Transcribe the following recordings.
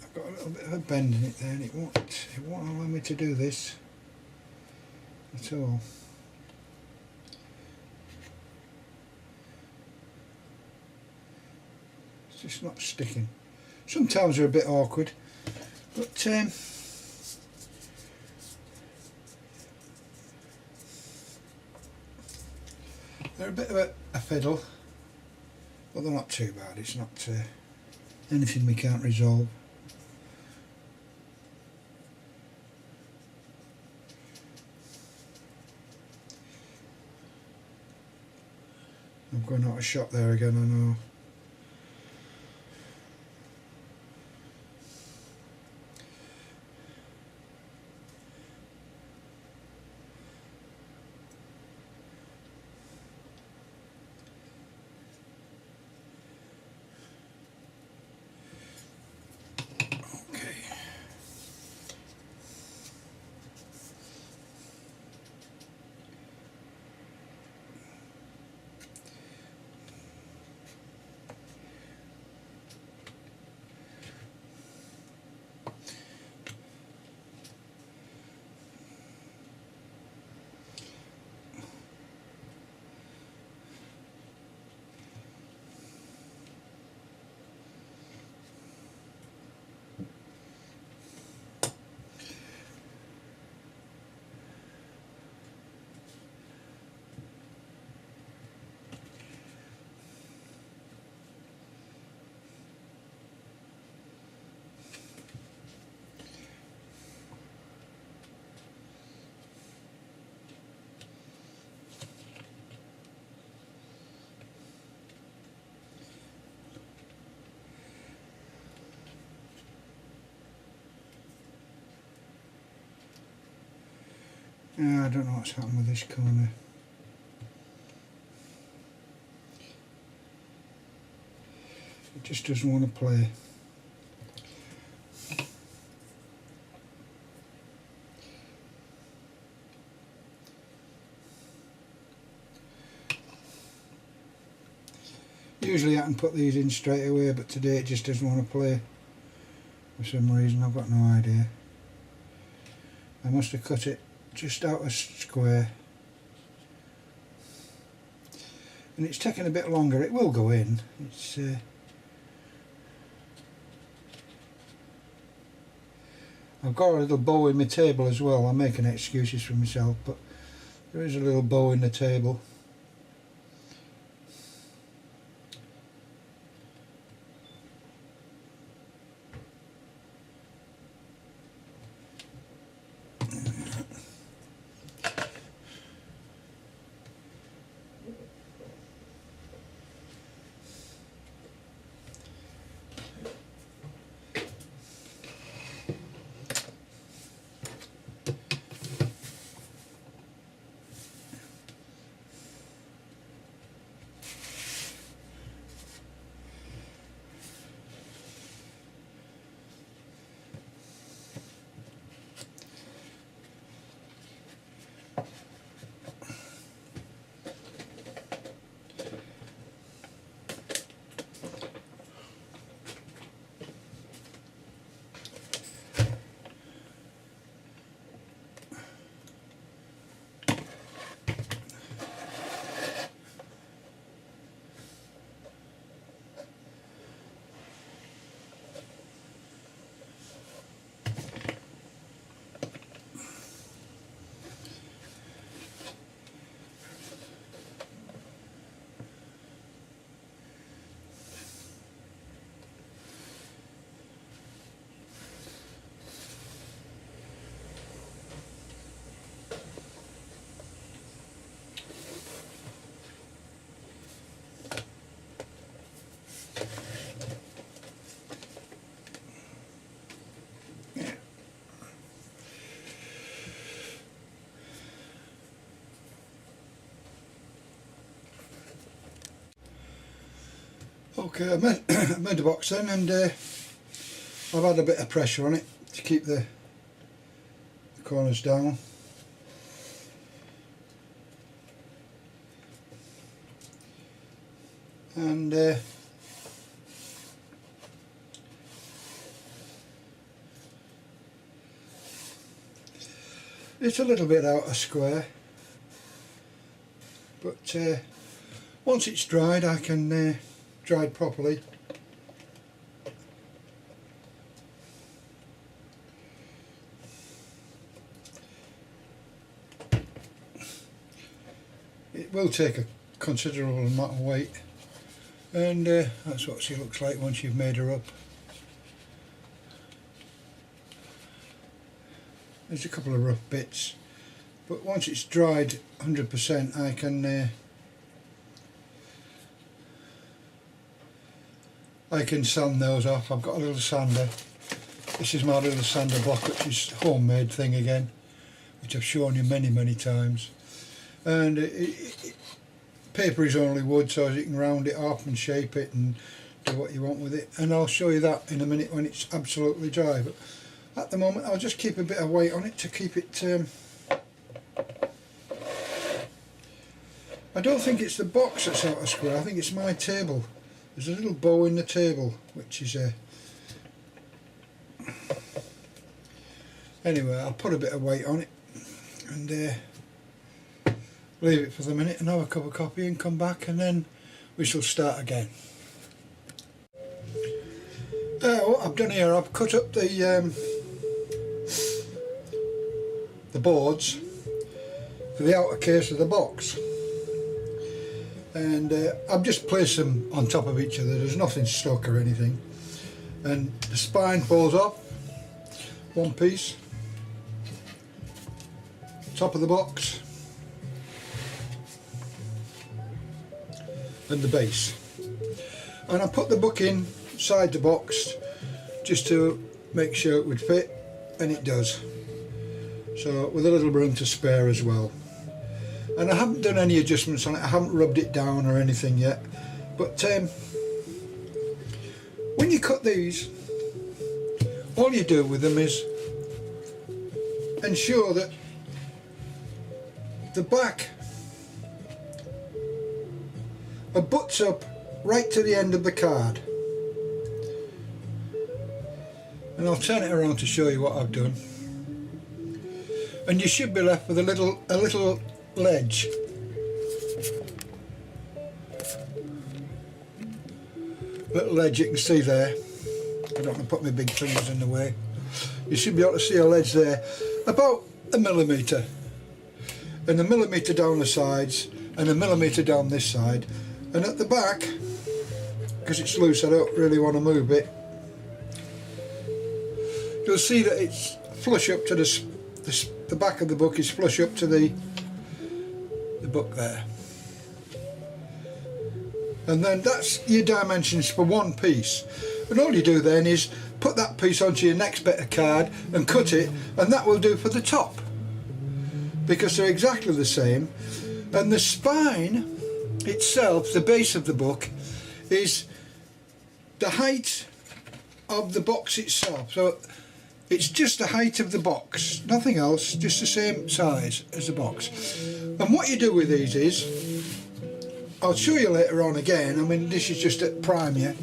I've got a little bit of a bend in it there, and it won't allow me to do this at all. It's just not sticking. Sometimes they're a bit awkward, but they're a bit of a fiddle, but they're not too bad. It's not anything we can't resolve. I'm going out of shot there again, I know. I don't know what's happened with this corner. It just doesn't want to play. Usually I can put these in straight away, but today it just doesn't want to play for some reason. I've got no idea. I must have cut it just out of square, and it's taken a bit longer. It will go in. It's I've got a little bow in my table as well. I'm making excuses for myself, but there is a little bow in the table. Okay, I made the box then, and I've had a bit of pressure on it to keep the corners down. And It's a little bit out of square, but once it's dried I can dry it properly. It will take a considerable amount of weight, and that's what she looks like once you've made her up. There's a couple of rough bits, but once it's dried 100% I can sand those off. I've got a little sander. This is my little sander block, which is a homemade thing again, which I've shown you many times. And paper is only wood, so you can round it up and shape it and do what you want with it, and I'll show you that in a minute when it's absolutely dry. But at the moment I'll just keep a bit of weight on it to keep it I don't think it's the box that's out of square, I think it's my table. There's a little bow in the table which is anyway, I'll put a bit of weight on it and leave it for the minute and have a cup of coffee and come back, and then we shall start again. What I've done here, I've cut up the boards for the outer case of the box, and I've just placed them on top of each other. There's nothing stuck or anything, and the spine falls off one piece, top of the box, and the base, and I put the book inside the box just to make sure it would fit, and it does, so with a little room to spare as well. And I haven't done any adjustments on it, I haven't rubbed it down or anything yet, but when you cut these, all you do with them is ensure that the back butts up right to the end of the card, and I'll turn it around to show you what I've done, and you should be left with a little ledge, you can see there. I don't want to put my big fingers in the way. You should be able to see a ledge there about a millimetre, and a millimetre down the sides and a millimetre down this side, and at the back, because it's loose I don't really want to move it, you'll see that it's flush up to the back of the book is flush up to the book there, and then that's your dimensions for one piece, and all you do then is put that piece onto your next bit of card and cut it, and that will do for the top, because they're exactly the same. And the spine itself, the base of the book, is the height of the box itself, so it's just the height of the box, nothing else, just the same size as the box. And what you do with these is, I'll show you later on again, I mean this is just at prime here.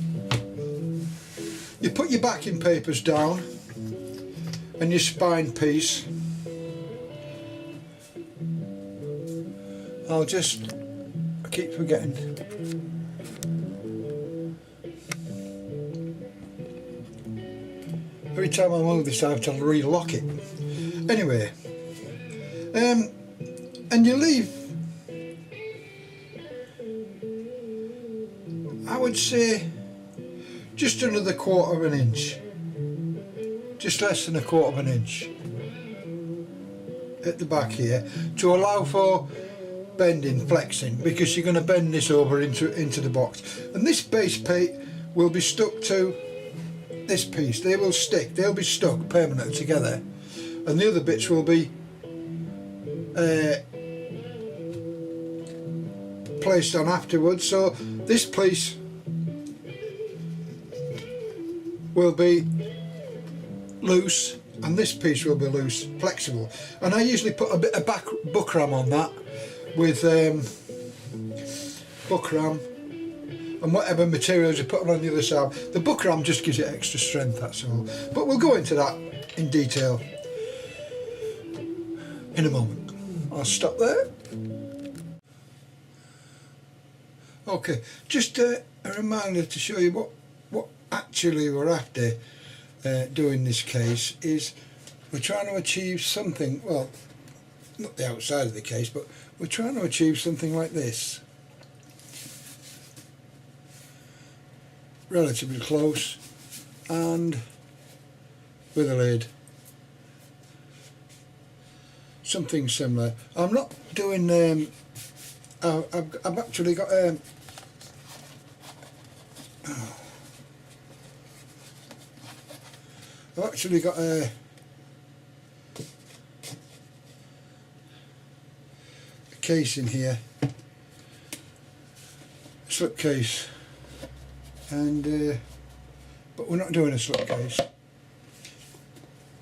You put your backing papers down and your spine piece. I keep forgetting. Every time I move this I have to relock it. Anyway, and you leave, I would say, just another quarter of an inch, just less than a quarter of an inch at the back here, to allow for bending, flexing, because you're going to bend this over into the box, and this base plate will be stuck to this piece. They will stick, they'll be stuck permanently together, and the other bits will be placed on afterwards, so this piece will be loose and this piece will be loose, flexible, and I usually put a bit of buckram on that with buckram and whatever materials you put on the other side. The buckram just gives it extra strength, that's all, but we'll go into that in detail. in a moment. I'll stop there. Okay, just a reminder to show you what actually we're after doing this case is we're trying to achieve something, well, not the outside of the case, but we're trying to achieve something like this. Relatively close and with a lid. Something similar. I'm not doing, I've actually got a case in here, a slip case, and but we're not doing a slip case,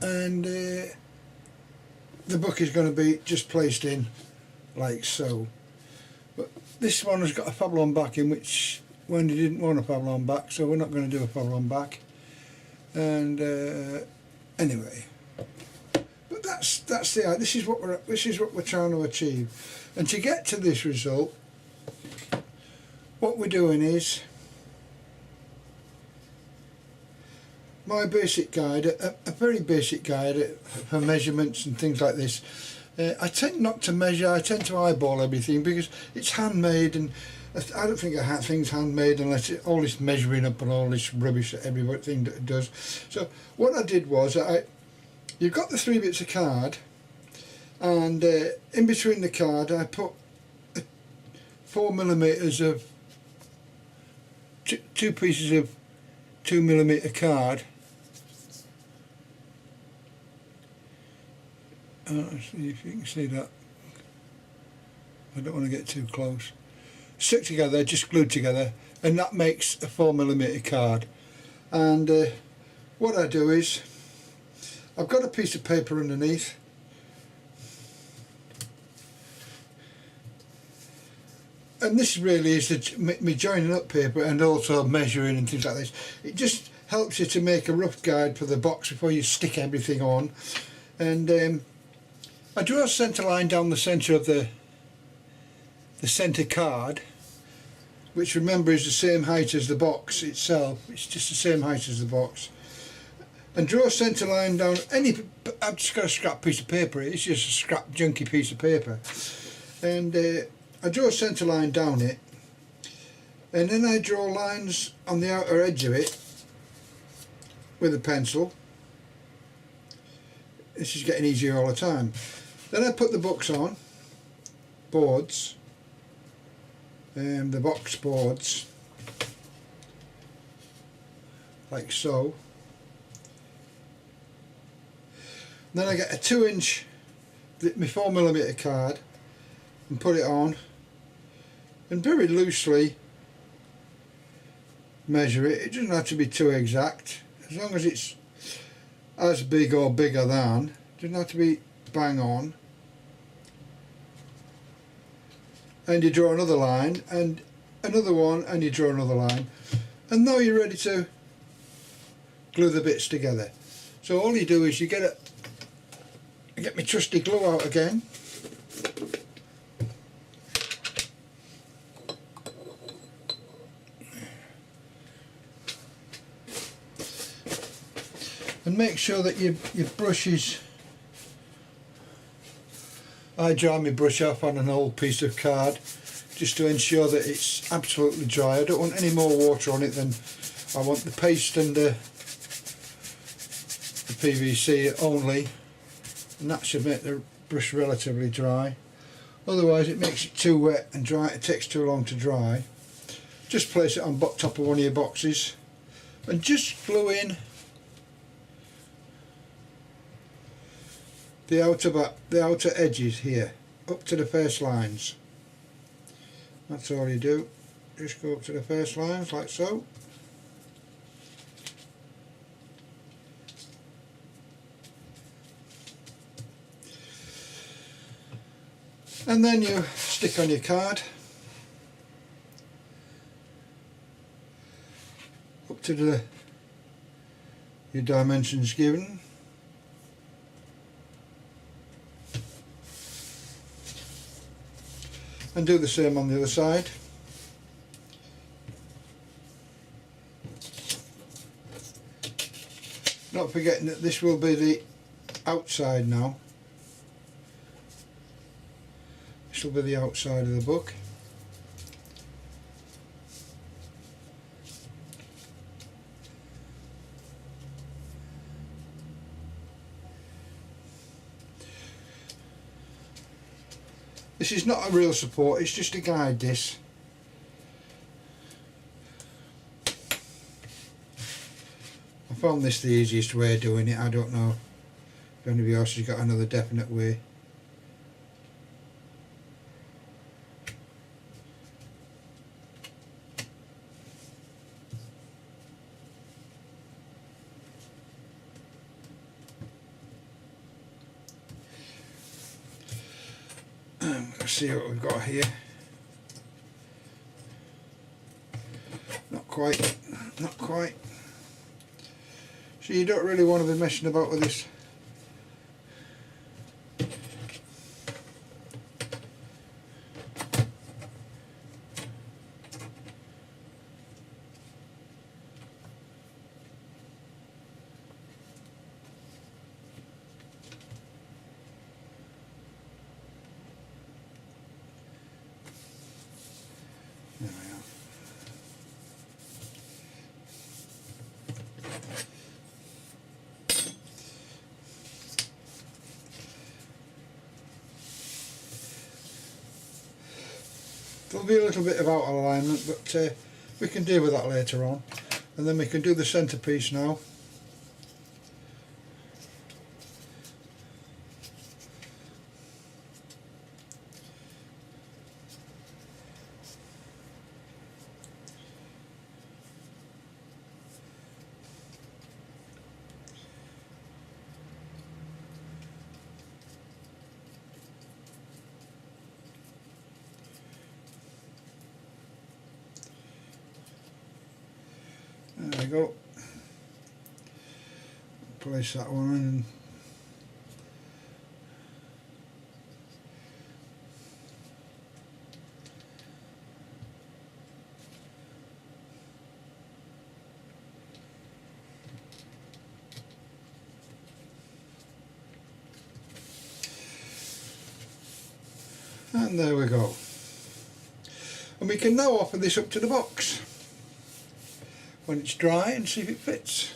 and the book is going to be just placed in like so. But this one has got a Pablo back in, which Wendy didn't want a Pablo back, so we're not going to do a Pablo back. And anyway, but that's the this is what we're trying to achieve. And to get to this result, what we're doing is my basic guide, a very basic guide for measurements and things like this. I tend not to measure, I tend to eyeball everything because it's handmade, and I don't think a thing's handmade unless it's all this measuring up and all this rubbish that everything does. So what I did was, you've got the 3 bits of card, and in between the card I put 4mm of two pieces of 2mm card. Let's see if you can see that. I don't want to get too close. Stuck together, just glued together, and that makes a 4mm card. And what I do is, I've got a piece of paper underneath, and this really is me joining up paper and also measuring and things like this. It just helps you to make a rough guide for the box before you stick everything on. And I draw a centre line down the centre of the centre card, which remember is the same height as the box itself. It's just the same height as the box. And draw a centre line down I've just got a scrap piece of paper. It's just a scrap junky piece of paper. And I draw a centre line down it, and then I draw lines on the outer edge of it with a pencil. This is getting easier all the time. Then I put the books on, boards, the box boards, like so. Then I get a 2-inch, my 4mm card, and put it on, and very loosely measure it. It doesn't have to be too exact, as long as it's as big or bigger than. It doesn't have to be bang on. And you draw another line, and another one, and you draw another line, and now you're ready to glue the bits together. So all you do is you get my trusty glue out again, and make sure that your brush is, I dry my brush off on an old piece of card just to ensure that it's absolutely dry. I don't want any more water on it than I want the paste and the PVC only, and that should make the brush relatively dry. Otherwise it makes it too wet and dry, it takes too long to dry. Just place it on top of one of your boxes and just glue in the outer edges here, up to the first lines. That's all you do. Just go up to the first lines like so. And then you stick on your card up to your dimensions given. and do the same on the other side. Not forgetting that this will be the outside now. This will be the outside of the book. This is not a real support, it's just a guide, this. I found this the easiest way of doing it. I don't know if anybody else has got another definite way. Let's see what we've got here. Not quite, not quite. So you don't really want to be messing about with this. There we are. There'll be a little bit of out of alignment, but we can deal with that later on. And then we can do the centrepiece now. There we go. Place that one in. And there we go. And we can now offer this up to the box when it's dry and see if it fits.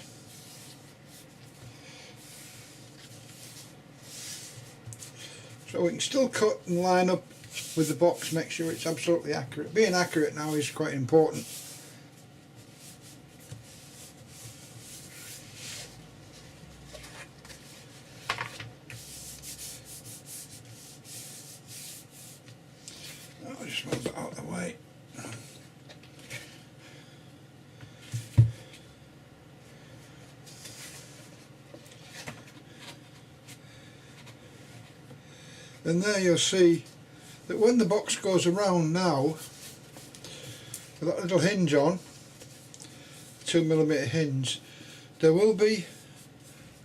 So we can still cut and line up with the box, make sure it's absolutely accurate. Being accurate now is quite important. I'll just move it out of the way. And there you'll see that when the box goes around now, with that little hinge on, 2mm hinge, there will be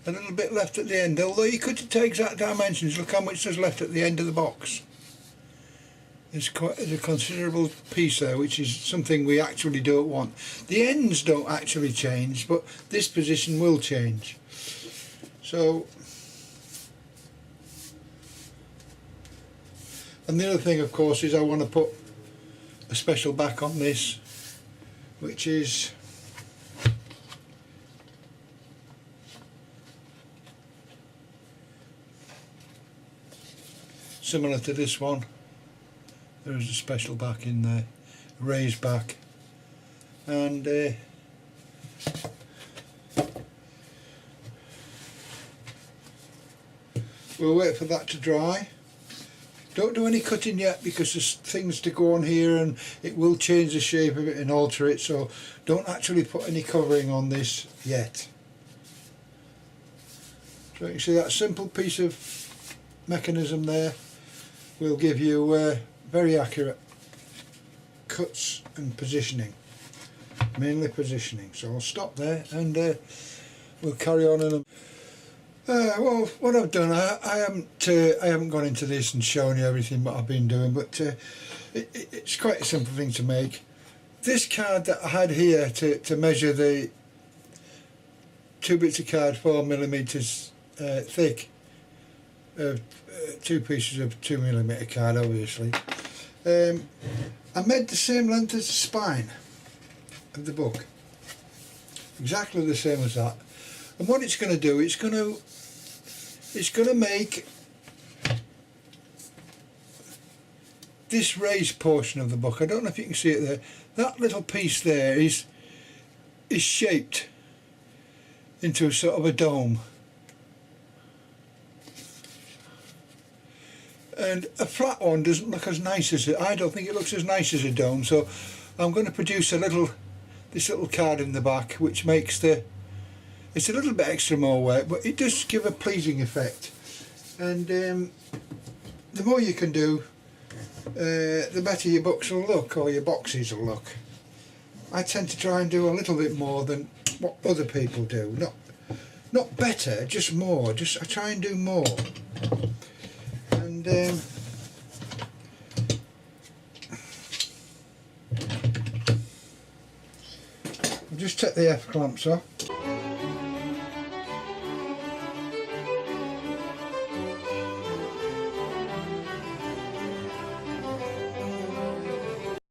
a little bit left at the end. Although you could take exact dimensions, look how much there's left at the end of the box. There's a considerable piece there, which is something we actually don't want. The ends don't actually change, but this position will change. So, and the other thing, of course, is I want to put a special back on this, which is similar to this one. There is a special back in there, a raised back, and we'll wait for that to dry. Don't do any cutting yet because there's things to go on here and it will change the shape of it and alter it, so don't actually put any covering on this yet. So you can see that simple piece of mechanism there will give you very accurate cuts and positioning, mainly positioning. So I'll stop there and we'll carry on in a... Well, what I've done, I haven't gone into this and shown you everything what I've been doing, but it's quite a simple thing to make. This card that I had here to measure the 2 bits of card 4mm thick, 2 pieces of 2mm card obviously. I made the same length as the spine of the book, exactly the same as that. And what it's going to do, it's going to make this raised portion of the book. I don't know if you can see it there. That little piece there is shaped into a sort of a dome. And a flat one doesn't look as nice as it. I don't think it looks as nice as a dome. So I'm going to produce this little card in the back, which makes it's a little bit extra more work, but it does give a pleasing effect. And the more you can do, the better your books will look, or your boxes will look. I tend to try and do a little bit more than what other people do. Not better, just more. I try and do more. And I'll just take the F clamps off.